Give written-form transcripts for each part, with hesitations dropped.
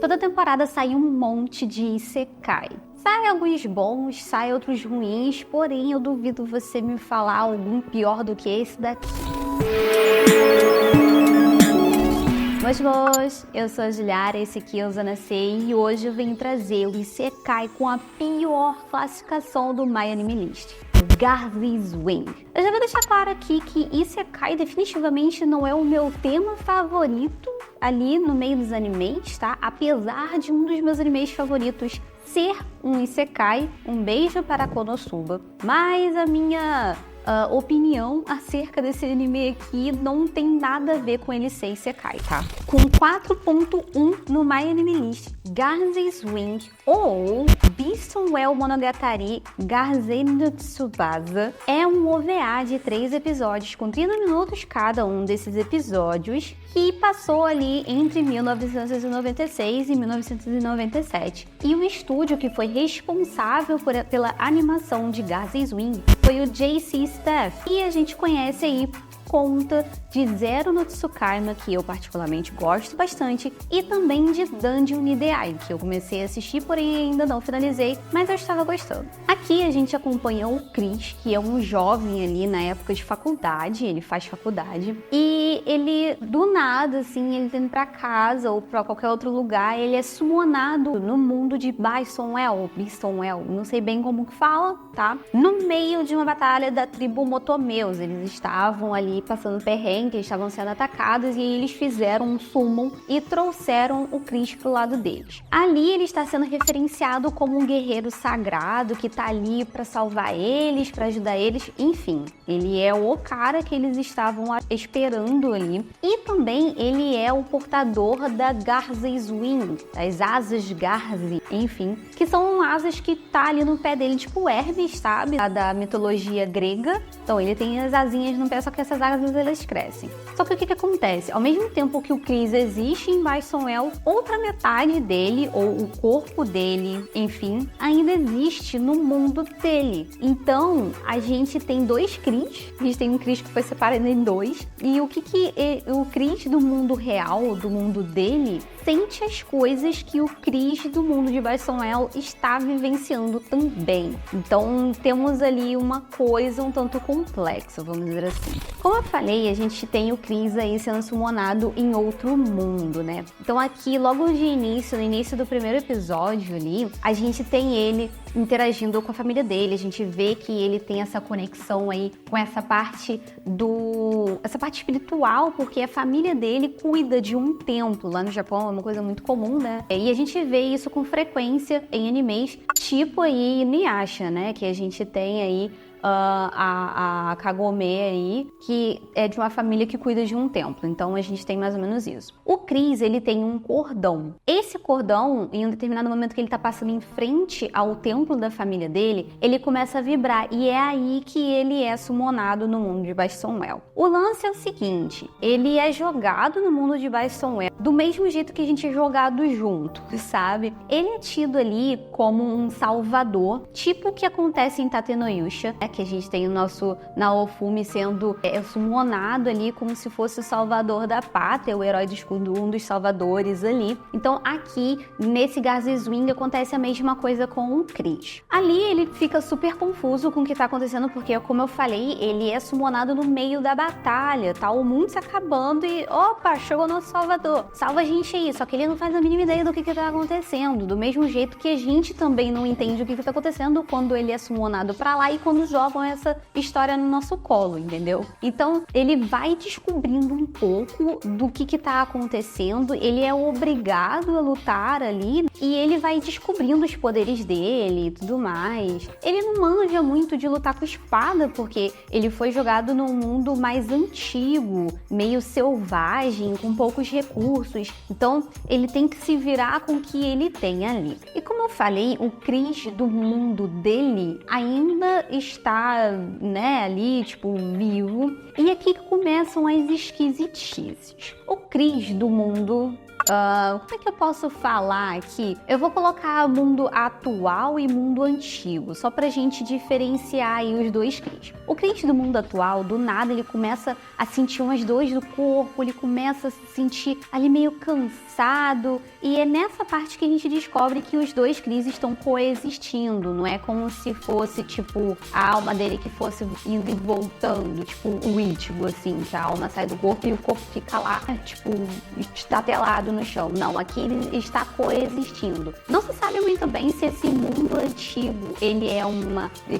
Toda temporada sai um monte de isekai. Sai alguns bons, sai outros ruins, porém eu duvido você me falar algum pior do que esse daqui. Mas, eu sou a Juliara, esse aqui é o Zona C e hoje eu venho trazer o isekai com a pior classificação do My Anime List. Garzy's Wing. Eu já vou deixar claro aqui que isekai definitivamente não é o meu tema favorito ali no meio dos animes, tá? Apesar de um dos meus animes favoritos ser um isekai, um beijo para Konosuba, mas a minha opinião acerca desse anime aqui não tem nada a ver com ele ser isekai, tá? Com 4.1 no My Anime List, Garzy's Wing ou Bisonwell Monogatari Garzei no Tsubasa é um OVA de 3 episódios com 30 minutos cada um desses episódios que passou ali entre 1996 e 1997. E o estúdio que foi responsável pela animação de Garzy's Wing foi o JC Staff. E a gente conhece aí conta de Zero no Tsukaima, que eu particularmente gosto bastante, e também de Dungeon Nideai, que eu comecei a assistir, porém ainda não finalizei, mas eu estava gostando. Aqui a gente acompanhou o Chris, que é um jovem ali na época de faculdade, ele faz faculdade, e ele, do nada, assim, ele indo pra casa ou pra qualquer outro lugar, ele é summonado no mundo de Bisonwell, não sei bem como que fala, tá? No meio de uma batalha da tribo Motomeus, eles estavam ali passando perrengue, eles estavam sendo atacados e eles fizeram um summon e trouxeram o Chris pro lado deles. Ali ele está sendo referenciado como um guerreiro sagrado que tá ali para salvar eles, para ajudar eles, enfim. Ele é o cara que eles estavam esperando ali. E também ele é o portador da Garzy's Wing, das asas Garzy, enfim, que são asas que tá ali no pé dele, tipo Hermes, sabe? Da mitologia grega. Então ele tem as asinhas no pé, só que essas asas elas crescem. Só que o que acontece? Ao mesmo tempo que o Chris existe em Bisonwell, outra metade dele, ou o corpo dele, enfim, ainda existe no mundo dele. Então, a gente tem dois Chris. A gente tem um Chris que foi separado em dois. E o que o Chris do mundo real, do mundo dele, sente as coisas que o Chris do mundo de Bisonwell está vivenciando também. Então, temos ali uma coisa um tanto complexa, vamos dizer assim. Como eu falei, a gente tem o Chris aí sendo summonado em outro mundo, né? Então aqui, logo no início do primeiro episódio ali, a gente tem ele interagindo com a família dele, a gente vê que ele tem essa conexão aí com essa parte espiritual, porque a família dele cuida de um templo. Lá no Japão é uma coisa muito comum, né? E a gente vê isso com frequência em animes, tipo aí Inuyasha, né? Que a gente tem aí a Kagome aí, que é de uma família que cuida de um templo. Então a gente tem mais ou menos isso. O Chris, ele tem um cordão. Esse cordão, em um determinado momento que ele tá passando em frente ao templo da família dele, ele começa a vibrar e é aí que ele é summonado no mundo de Bisonwell. O lance é o seguinte, ele é jogado no mundo de Bisonwell do mesmo jeito que a gente é jogado junto, sabe? Ele é tido ali como um salvador, tipo o que acontece em Tatenoyusha, que a gente tem o nosso Naofumi sendo summonado ali como se fosse o salvador da pátria, o herói do escudo, um dos salvadores ali. Então aqui, nesse Garzy's Wing, acontece a mesma coisa com o Chris. Ali ele fica super confuso com o que tá acontecendo, porque como eu falei, ele é summonado no meio da batalha, tá o mundo se acabando e opa, chegou nosso salvador, salva a gente aí, só que ele não faz a mínima ideia do que tá acontecendo, do mesmo jeito que a gente também não entende o que tá acontecendo quando ele é summonado pra lá e quando jogam essa história no nosso colo, entendeu? Então, ele vai descobrindo um pouco do que tá acontecendo, ele é obrigado a lutar ali e ele vai descobrindo os poderes dele e tudo mais. Ele não manja muito de lutar com espada, porque ele foi jogado num mundo mais antigo, meio selvagem, com poucos recursos. Então, ele tem que se virar com o que ele tem ali. E como eu falei, o Chris do mundo dele ainda está, né, ali, tipo, vivo. E aqui que começam as esquisitices. O Chris do mundo como é que eu posso falar aqui? Eu vou colocar mundo atual e mundo antigo, só pra gente diferenciar aí os dois Chris. O Chris do mundo atual, do nada, ele começa a sentir umas dores do corpo, ele começa a se sentir ali meio cansado, e é nessa parte que a gente descobre que os dois Chris estão coexistindo, não é como se fosse, tipo, a alma dele que fosse indo e voltando, tipo o Ichigo, assim, que a alma sai do corpo e o corpo fica lá, tipo, estatelado no chão. Não, aqui ele está coexistindo. Não se sabe muito bem se esse mundo antigo, ele é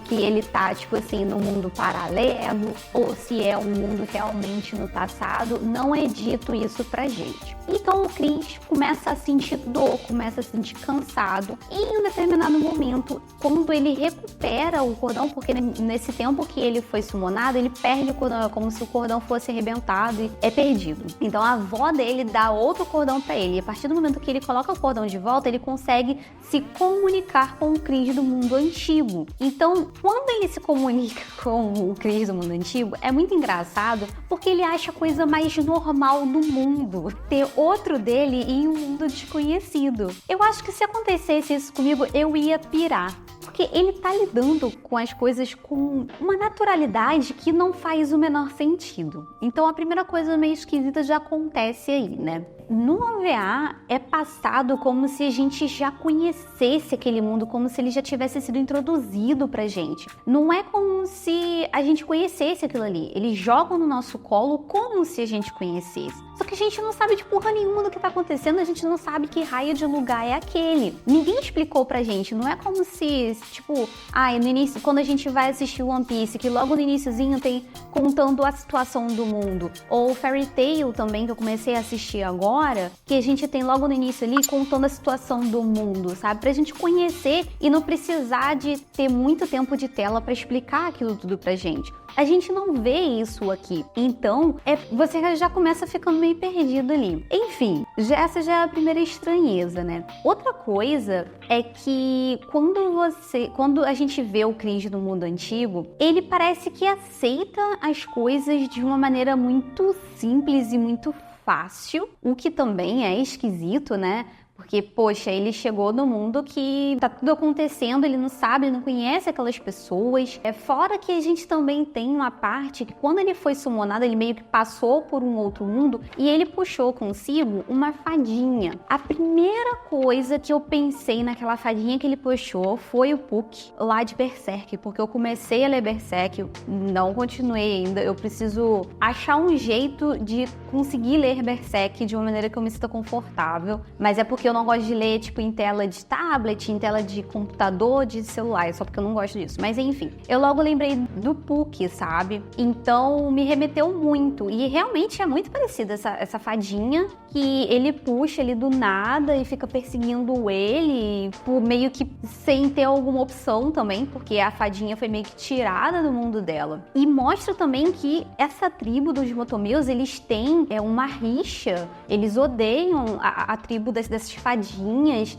que ele tá, tipo assim, no mundo paralelo, ou se é um mundo realmente no passado. Não é dito isso pra gente. Então o Chris começa a sentir dor, começa a se sentir cansado, e em um determinado momento, quando ele recupera o cordão, porque nesse tempo que ele foi summonado, ele perde o cordão, como se o cordão fosse arrebentado e é perdido. Então a avó dele dá outro cordão pra ele, e a partir do momento que ele coloca o cordão de volta, ele consegue se comunicar com o Chris do mundo antigo. Então, quando ele se comunica com o Chris do mundo antigo, é muito engraçado, porque ele acha a coisa mais normal do mundo ter outro dele em um mundo desconhecido. Eu acho que se acontecesse isso comigo, eu ia pirar. Porque ele tá lidando com as coisas com uma naturalidade que não faz o menor sentido. Então a primeira coisa meio esquisita já acontece aí, né? No OVA é passado como se a gente já conhecesse aquele mundo, como se ele já tivesse sido introduzido pra gente. Não é como se a gente conhecesse aquilo ali. Eles jogam no nosso colo como se a gente conhecesse. Só que a gente não sabe de porra nenhuma do que tá acontecendo, a gente não sabe que raio de lugar é aquele. Ninguém explicou pra gente, não é como se, tipo, no início, quando a gente vai assistir One Piece, que logo no iniciozinho tem contando a situação do mundo. Ou Fairy Tail também, que eu comecei a assistir agora, que a gente tem logo no início ali contando a situação do mundo, sabe? Pra gente conhecer e não precisar de ter muito tempo de tela pra explicar aquilo tudo pra gente. A gente não vê isso aqui. Então, você já começa ficando meio perdido ali. Enfim, essa já é a primeira estranheza, né? Outra coisa é que quando a gente vê o Chris no mundo antigo, ele parece que aceita as coisas de uma maneira muito simples e muito fácil, o que também é esquisito, né? Porque, poxa, ele chegou no mundo que tá tudo acontecendo, ele não sabe, ele não conhece aquelas pessoas. Fora que a gente também tem uma parte que quando ele foi summonado, ele meio que passou por um outro mundo e ele puxou consigo uma fadinha. A primeira coisa que eu pensei naquela fadinha que ele puxou foi o Puck lá de Berserk, porque eu comecei a ler Berserk, não continuei ainda, eu preciso achar um jeito de conseguir ler Berserk de uma maneira que eu me sinta confortável, mas é porque eu não gosto de ler, tipo, em tela de tablet, em tela de computador, de celular, só porque eu não gosto disso. Mas enfim, eu logo lembrei do Puck, sabe? Então me remeteu muito. E realmente é muito parecida essa fadinha que ele puxa ali do nada e fica perseguindo ele, meio que sem ter alguma opção também, porque a fadinha foi meio que tirada do mundo dela. E mostra também que essa tribo dos Motomeus, eles têm uma rixa, eles odeiam a tribo dessas fadinhas.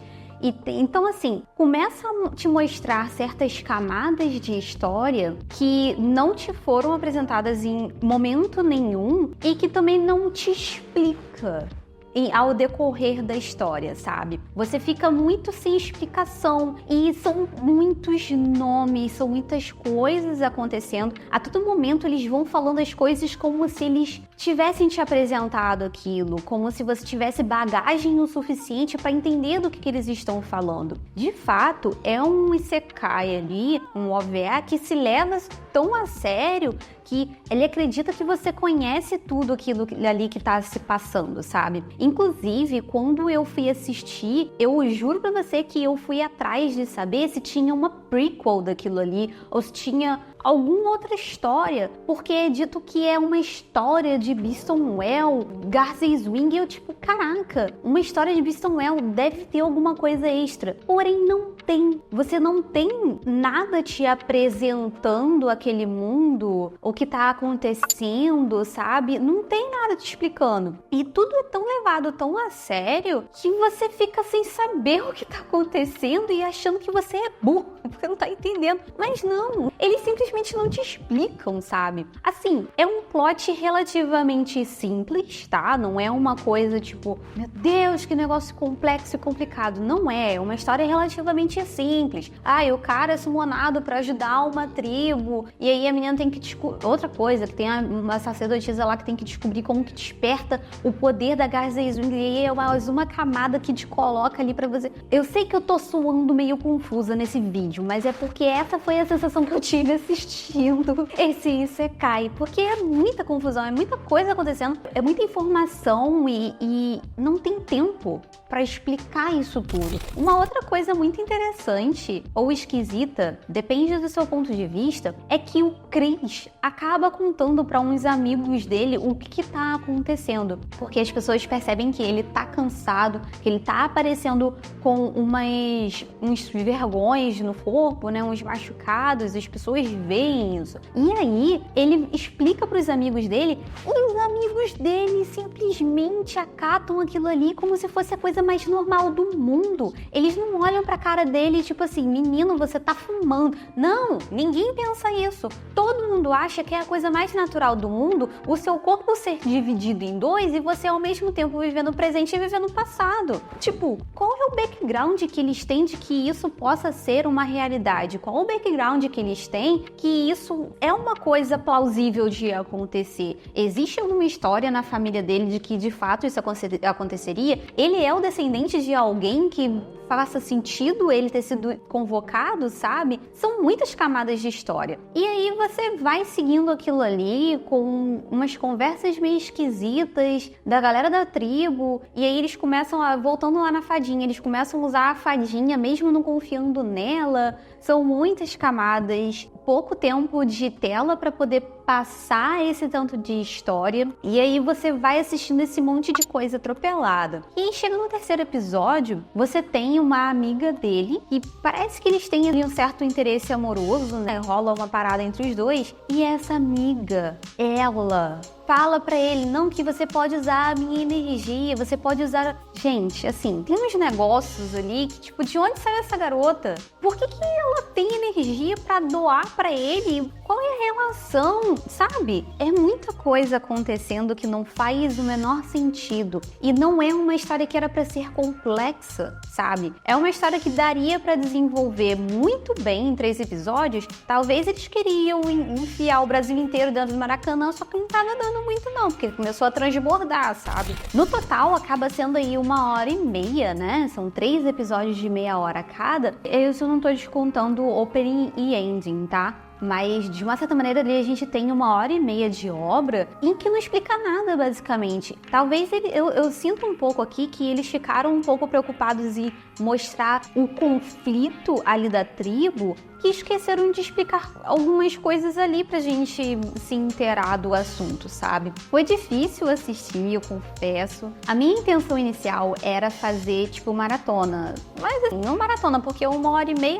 Então, assim, começa a te mostrar certas camadas de história que não te foram apresentadas em momento nenhum e que também não te explica ao decorrer da história, sabe? Você fica muito sem explicação e são muitos nomes, são muitas coisas acontecendo. A todo momento eles vão falando as coisas como se eles tivessem te apresentado aquilo, como se você tivesse bagagem o suficiente para entender do que eles estão falando. De fato, é um isekai ali, um OVA que se leva tão a sério que ele acredita que você conhece tudo aquilo ali que tá se passando, sabe? Inclusive, quando eu fui assistir, eu juro pra você que eu fui atrás de saber se tinha uma prequel daquilo ali, ou se tinha alguma outra história, porque é dito que é uma história de Beestonwell, Garzeyswing, e eu tipo, caraca, uma história de Beestonwell deve ter alguma coisa extra, porém não tem. Você não tem nada te apresentando aquele mundo, o que tá acontecendo, sabe? Não tem nada te explicando. E tudo é tão levado tão a sério que você fica sem saber o que tá acontecendo e achando que você é burro, porque não tá entendendo. Mas não, eles simplesmente simplesmente não te explicam, sabe? Assim, é um plot relativamente simples, tá? Não é uma coisa tipo, meu Deus, que negócio complexo e complicado. Não é uma história relativamente simples. O cara é sumonado pra ajudar uma tribo, e aí a menina tem que descobrir... Outra coisa, que tem uma sacerdotisa lá que tem que descobrir como que desperta o poder da Garzeyswing, e aí é mais uma camada que te coloca ali pra você... Eu sei que eu tô suando meio confusa nesse vídeo, mas é porque essa foi a sensação que eu tive assistindo esse Isekai, porque é muita confusão, é muita coisa acontecendo, é muita informação e não tem tempo pra explicar isso tudo. Uma outra coisa muito interessante ou esquisita, depende do seu ponto de vista, é que o Chris acaba contando pra uns amigos dele o que tá acontecendo, porque as pessoas percebem que ele tá cansado, que ele tá aparecendo com uns vergões no corpo, né, uns machucados, as pessoas veem isso. E aí ele explica pros amigos dele, e os amigos dele simplesmente acatam aquilo ali como se fosse a coisa mais normal do mundo. Eles não olham pra cara dele tipo assim, menino, você tá fumando. Não, ninguém pensa isso. Todo mundo acha que é a coisa mais natural do mundo o seu corpo ser dividido em dois e você ao mesmo tempo vivendo o presente e vivendo o passado. Tipo, qual é o background que eles têm de que isso possa ser uma realidade? Qual o background que eles têm que isso é uma coisa plausível de acontecer? Existe alguma história na família dele de que de fato isso aconteceria? Ele é o descendente de alguém que faça sentido ele ter sido convocado, sabe? São muitas camadas de história. E aí você vai seguindo aquilo ali com umas conversas meio esquisitas da galera da tribo, e aí eles começam voltando lá na fadinha, eles começam a usar a fadinha mesmo não confiando nela. São muitas camadas, pouco tempo de tela para poder passar esse tanto de história, e aí você vai assistindo esse monte de coisa atropelada. E aí chega no terceiro episódio, você tem uma amiga dele, e parece que eles têm ali um certo interesse amoroso, né? Rola uma parada entre os dois, e essa amiga, ela fala pra ele, não, que você pode usar a minha energia, você pode usar... Gente, assim, tem uns negócios ali que, tipo, de onde saiu essa garota? Por que ela tem energia pra doar pra ele? Qual é a relação, sabe? É muita coisa acontecendo que não faz o menor sentido. E não é uma história que era pra ser complexa, sabe? É uma história que daria pra desenvolver muito bem em 3 episódios. Talvez eles queriam enfiar o Brasil inteiro dentro do Maracanã, só que não tava dando muito não, porque ele começou a transbordar, sabe? No total, acaba sendo aí 1h30, né? São 3 episódios de meia hora cada. Eu não tô descontando opening e ending, tá? Mas, de uma certa maneira, ali a gente tem 1h30 de obra em que não explica nada, basicamente. Talvez eu sinto um pouco aqui que eles ficaram um pouco preocupados em mostrar o conflito ali da tribo, que esqueceram de explicar algumas coisas ali pra gente se inteirar do assunto, sabe? Foi difícil assistir, eu confesso. A minha intenção inicial era fazer, tipo, maratona. Mas, assim, não maratona, porque 1h30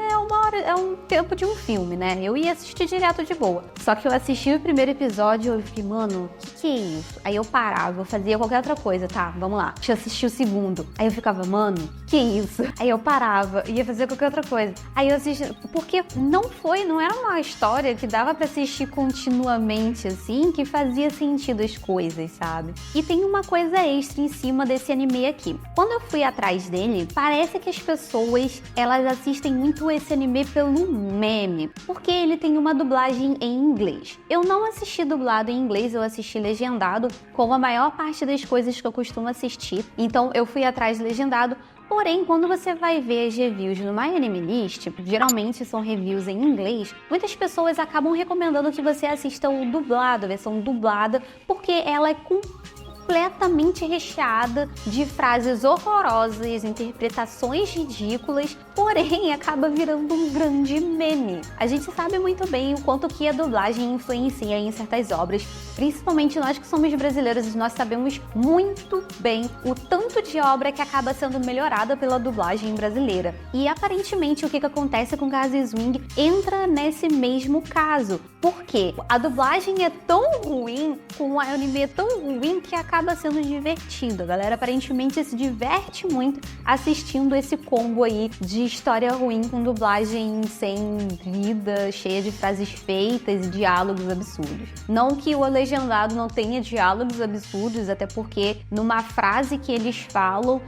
é um tempo de um filme, né? Eu ia assistir direto de boa. Só que eu assisti o primeiro episódio e eu fiquei, mano, que é isso? Aí eu parava, eu fazia qualquer outra coisa, tá, vamos lá. Deixa eu assistir o segundo. Aí eu ficava, mano, que isso? Aí eu parava, ia fazer qualquer outra coisa. Aí eu assistia, porque não era uma história que dava pra assistir continuamente, assim, que fazia sentido as coisas, sabe? E tem uma coisa extra em cima desse anime aqui. Quando eu fui atrás dele, parece que as pessoas, elas assistem muito esse anime pelo meme, porque ele tem uma dublagem em inglês. Eu não assisti dublado em inglês, eu assisti legendado, como a maior parte das coisas que eu costumo assistir. Então eu fui atrás legendado. Porém, quando você vai ver as reviews no MyAnimeList, geralmente são reviews em inglês, muitas pessoas acabam recomendando que você assista o dublado, a versão dublada, porque ela é completamente recheada de frases horrorosas, interpretações ridículas, porém acaba virando um grande meme. A gente sabe muito bem o quanto que a dublagem influencia em certas obras, principalmente nós que somos brasileiros, nós sabemos muito bem o tanto de obra que acaba sendo melhorada pela dublagem brasileira. E aparentemente o que acontece com Garzeyswing entra nesse mesmo caso, porque a dublagem é tão ruim, com o anime tão ruim, que acaba acaba sendo divertido. A galera aparentemente se diverte muito assistindo esse combo aí de história ruim com dublagem sem vida, cheia de frases feitas e diálogos absurdos. Não que o legendado não tenha diálogos absurdos, até porque numa frase que eles falam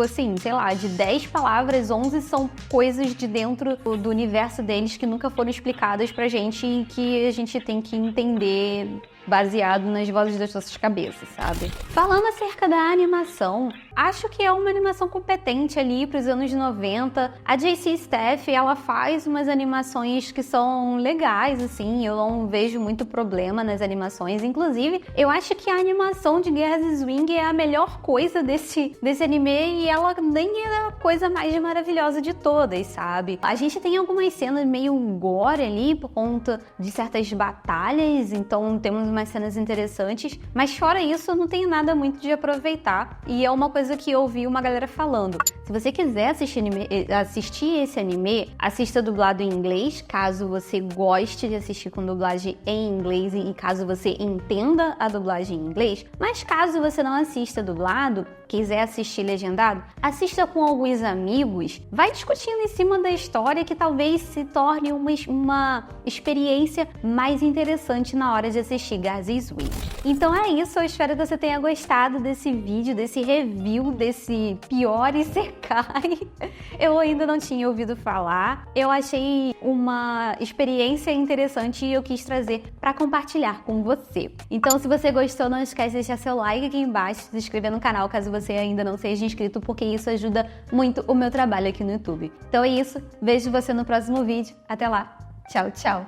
assim, sei lá, de 10 palavras, 11 são coisas de dentro do universo deles que nunca foram explicadas pra gente e que a gente tem que entender baseado nas vozes das nossas cabeças, sabe? Falando acerca da animação, acho que é uma animação competente ali pros anos 90. A JC Staff, ela faz umas animações que são legais, assim, eu não vejo muito problema nas animações. Inclusive, eu acho que a animação de Guerras Swing é a melhor coisa desse anime e ela nem é a coisa mais maravilhosa de todas, sabe? A gente tem algumas cenas meio gore ali por conta de certas batalhas, então temos umas cenas interessantes, mas fora isso, eu não tenho nada muito de aproveitar. E é uma coisa que eu ouvi uma galera falando. Se você quiser assistir esse anime, assista dublado em inglês, caso você goste de assistir com dublagem em inglês e caso você entenda a dublagem em inglês. Mas caso você não assista dublado, quiser assistir legendado, assista com alguns amigos, vai discutindo em cima da história que talvez se torne uma experiência mais interessante na hora de assistir Guerras Swing. Então é isso, eu espero que você tenha gostado desse vídeo, desse review, desse pior Isekai. Eu ainda não tinha ouvido falar, eu achei uma experiência interessante e eu quis trazer para compartilhar com você. Então se você gostou, não esquece de deixar seu like aqui embaixo, se inscrever no canal caso você ainda não seja inscrito, porque isso ajuda muito o meu trabalho aqui no YouTube. Então é isso, vejo você no próximo vídeo. Até lá. Tchau, tchau.